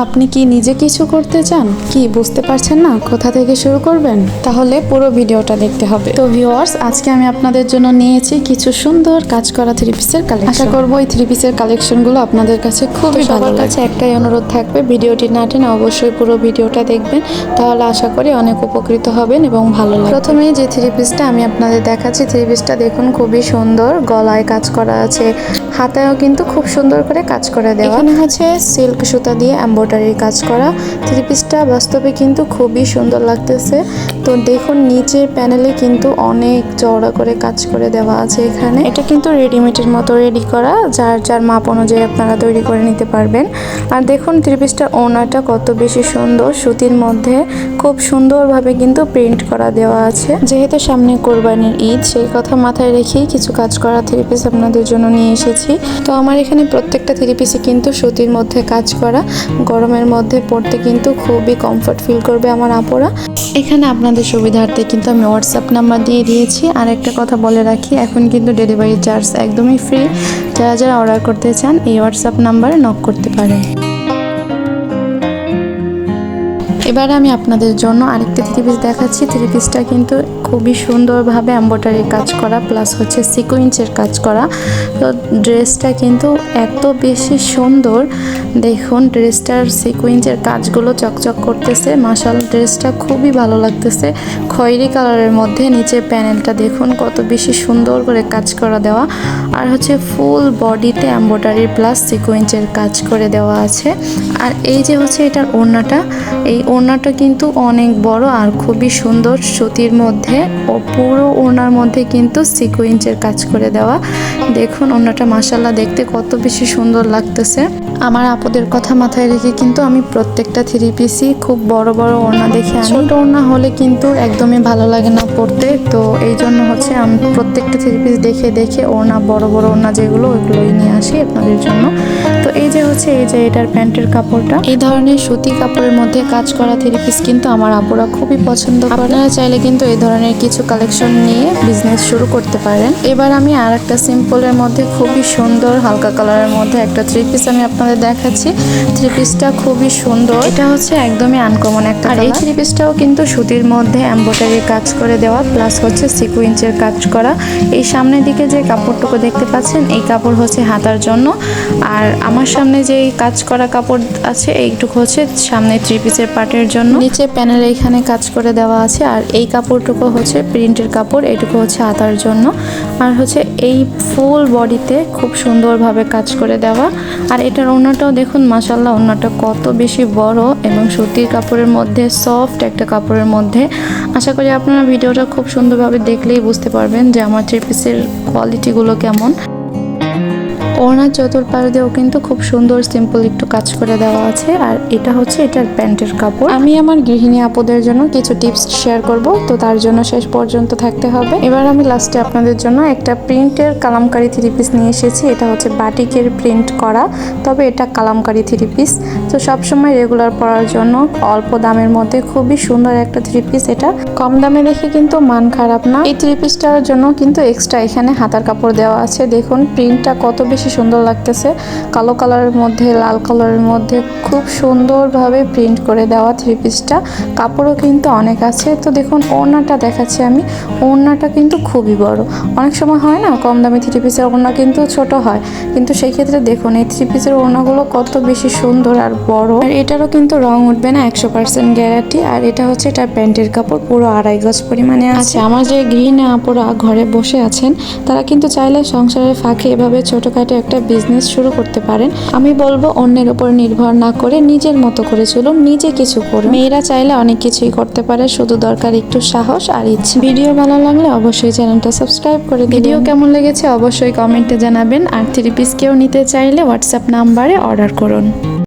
আপনি কি নিজে কিছু করতে চান, কি বুঝতে পারছেন না কোথা থেকে শুরু করবেন? তাহলে পুরো ভিডিওটা দেখতে হবে। তো ভিউয়ার্স, আজকে আমি আপনাদের জন্য নিয়েছি কিছু সুন্দর কাজ করা থ্রি পিসের কালেকশন। আশা করব এই থ্রি পিসের কালেকশনগুলো আপনাদের কাছে খুবই ভালো লাগবে। কাছে একটাই অনুরোধ থাকবে, ভিডিওটি না টেনে অবশ্যই পুরো ভিডিওটা দেখবেন, তাহলে আশা করি অনেক উপকৃত হবেন এবং ভালো লাগবে। প্রথমেই যে থ্রি পিসটা আমি আপনাদের দেখাচ্ছি, থ্রি পিসটা দেখুন খুবই সুন্দর, গলায় কাজ করা আছে, হাতায়ও কিন্তু খুব সুন্দর করে কাজ করে দেওয়া। এখানে হচ্ছে সিল্ক সুতা দিয়ে এমব্রয়ডারির কাজ করা। থ্রি পিসটা বাস্তবে কিন্তু খুবই সুন্দর লাগতেছে। তো দেখুন নিচের প্যানেলে কিন্তু অনেক চওড়া করে কাজ করে দেওয়া আছে। এখানে এটা কিন্তু রেডিমেডের মতো রেডি করা, যার যার মাপ অনুযায়ী আপনারা তৈরি করে নিতে পারবেন। আর দেখুন থ্রি পিসটার ওড়নাটা কত বেশি সুন্দর, সুতির মধ্যে খুব সুন্দরভাবে কিন্তু প্রিন্ট করা দেওয়া আছে। যেহেতু সামনে কোরবানির ঈদ, সেই কথা মাথায় রেখেই কিছু কাজ করা থ্রি পিস আপনাদের জন্য নিয়ে এসেছি। তো আমার এখানে প্রত্যেকটা থ্রি পিসে কিন্তু সুতির মধ্যে কাজ করা, গরমের মধ্যে পরতে কিন্তু খুবই কমফর্ট ফিল করবে আমার আপুরা। এখানে আপনাদের সুবিধার্থে কিন্তু আমি হোয়াটসঅ্যাপ নাম্বার দিয়ে দিয়েছি। আর একটা কথা বলে রাখি, এখন কিন্তু ডেলিভারি চার্জ একদমই ফ্রি। যারা যারা অর্ডার করতে চান এই হোয়াটসঅ্যাপ নাম্বারে নক করতে পারেন। এবার আমি আপনাদের জন্য আরেকটা থ্রি পিস দেখাচ্ছি। থ্রি পিসটা কিন্তু খুবই সুন্দরভাবে এমব্রয়ডারির কাজ করা, প্লাস হচ্ছে সিকোয়েন্সের কাজ করা। তো ড্রেসটা কিন্তু এত বেশি সুন্দর, দেখুন ড্রেসটার সিকোয়েন্সের কাজগুলো চকচক করতেছে। মাশাআল্লাহ, ড্রেসটা খুবই ভালো লাগতেছে। খয়েরি কালারের মধ্যে নিচের প্যানেলটা দেখুন কত বেশি সুন্দর করে কাজ করা দেওয়া। আর হচ্ছে ফুল বডিতে এমব্রয়ডারি প্লাস সিকোয়েন্সের কাজ করে দেওয়া আছে। আর এই যে হচ্ছে এটার ওড়নাটা, এই ওড়নাটা কিন্তু অনেক বড় আর খুবই সুন্দর, সুতির মধ্যে ও পুরো ওড়নার মধ্যে কিন্তু সিকোয়েন্সের কাজ করে দেওয়া। দেখুন ওড়নাটা মাশাআল্লাহ দেখতে কত বেশি সুন্দর লাগতেছে। আমার আপুদের কথা মাথায় রেখে কিন্তু আমি প্রত্যেকটা থ্রি পিসই খুব বড় বড় ওড়না দেখে আনি। ছোট ওড়না হলে কিন্তু একদমই ভালো লাগে না পরতে। তো এই জন্য হচ্ছে আমি প্রত্যেকটা থ্রি পিস দেখে দেখে ওড়না বড় বড় ওড়না যেগুলো, ওইগুলোই নিয়ে আসি আপনাদের জন্য। তো এই যে হচ্ছে এই যে এটার প্যান্টের কাপড়টা, এই ধরনের সুতি কাপড়ের মধ্যে কাজ করা থ্রি পিস কিন্তু আমার আপুরা খুবই পছন্দ করে। আপনারা চাইলে কিন্তু এই ধরনের কিছু কালেকশন নিয়ে বিজনেস শুরু করতে পারেন। এবার আমি আর একটা সিম্পলের মধ্যে খুবই সুন্দর হালকা কালারের মধ্যে একটা থ্রি পিস আমি আপনাদের দেখাচ্ছি। থ্রি পিসটা খুবই সুন্দর, এটা হচ্ছে একদমই আনকমন একটা। আর এই থ্রি পিসটাও কিন্তু সুতির মধ্যে এমব্রয়ডারি কাজ করে দেওয়া, প্লাস হচ্ছে সিকোয়েন্সের কাজ করা। এই সামনের দিকে যে কাপড়টুকু দেখতে পাচ্ছেন, এই কাপড় হচ্ছে হাতার জন্য। আর আমার সামনে যে কাজ করা কাপড় আছে, এইটুকু হচ্ছে সামনে থ্রি পিসের পার্টের জন্য। নিচে প্যানেলে এখানে কাজ করে দেওয়া আছে। আর এই কাপড়টুকু হচ্ছে প্রিন্টের কাপড়, এইটুকু হচ্ছে হাতার জন্য। আর হচ্ছে এই ফুল বডিতে খুব সুন্দরভাবে কাজ করে দেওয়া। আর এটার ওড়নাটাও দেখুন মাশাআল্লাহ, ওড়নাটা কত বেশি বড় এবং সুতির কাপড়ের মধ্যে, সফট একটা কাপড়ের মধ্যে। আশা করি আপনারা ভিডিওটা খুব সুন্দরভাবে দেখলেই বুঝতে পারবেন যে আমার থ্রি পিসের কোয়ালিটিগুলো কেমন। ওড়নার চতুর্পাশ দিয়েও কিন্তু খুব সুন্দর সিম্পল একটু কাজ করে দেওয়া আছে। আর এটা হচ্ছে এটার প্যান্টের কাপড়। আমি আমার গৃহিণী আপুদের জন্য কিছু টিপস শেয়ার করব, তো তার জন্য শেষ পর্যন্ত থাকতে হবে। এবার আমি লাস্টে আপনাদের জন্য একটা প্রিন্টের কালামকারী থ্রি পিস নিয়ে এসেছি। এটা হচ্ছে বাটিকের প্রিন্ট করা, তবে এটা কালামকারী থ্রি পিস। তো সবসময় রেগুলার পরার জন্য অল্প দামের মধ্যে খুবই সুন্দর একটা থ্রি পিস। এটা কম দামে দেখে কিন্তু মান খারাপ না। এই থ্রি পিসটার জন্য কিন্তু এক্সট্রা এখানে হাতার কাপড় দেওয়া আছে। দেখুন প্রিন্টটা কত বেশি সুন্দর লাগতেছে, কালো কালারের মধ্যে লাল কালারের মধ্যে খুব সুন্দরভাবে প্রিন্ট করে দেওয়া থ্রি পিসটা। কাপড়ও কিন্তু অনেক আছে। তো দেখুন ওড়নাটা দেখাচ্ছি আমি, ওড়নাটা কিন্তু খুবই বড়। অনেক সময় হয় না কম দামি থ্রি পিসের ওড়না কিন্তু ছোট হয়, কিন্তু সেই ক্ষেত্রে দেখুন এই থ্রি পিসের ওড়নাগুলো কত বেশি সুন্দর আর বড়। আর এটারও কিন্তু রং উঠবে না, 100% গ্যারান্টি। আর এটা হচ্ছে এটা প্যান্টের কাপড়, পুরো 2.5 গজ পরিমাণে আছে। আমার যে গৃহিণী আপুরা ঘরে বসে আছেন, তারা কিন্তু চাইলে সংসারের ফাঁকে এভাবে ছোটখাটো একটা বিজনেস শুরু করতে পারেন। আমি বলবো অন্যের উপর নির্ভর না করে নিজের মতো করে চলুন, নিজে কিছু করুন। মেয়েরা চাইলে অনেক কিছুই করতে পারে, শুধু দরকার একটু সাহস আর ইচ্ছা। ভিডিও ভালো লাগলে অবশ্যই চ্যানেলটা সাবস্ক্রাইব করে দিন। ভিডিও কেমন লেগেছে অবশ্যই কমেন্টে জানাবেন। আর থ্রি পিস কেউ নিতে চাইলে হোয়াটসঅ্যাপ নাম্বারে অর্ডার করুন।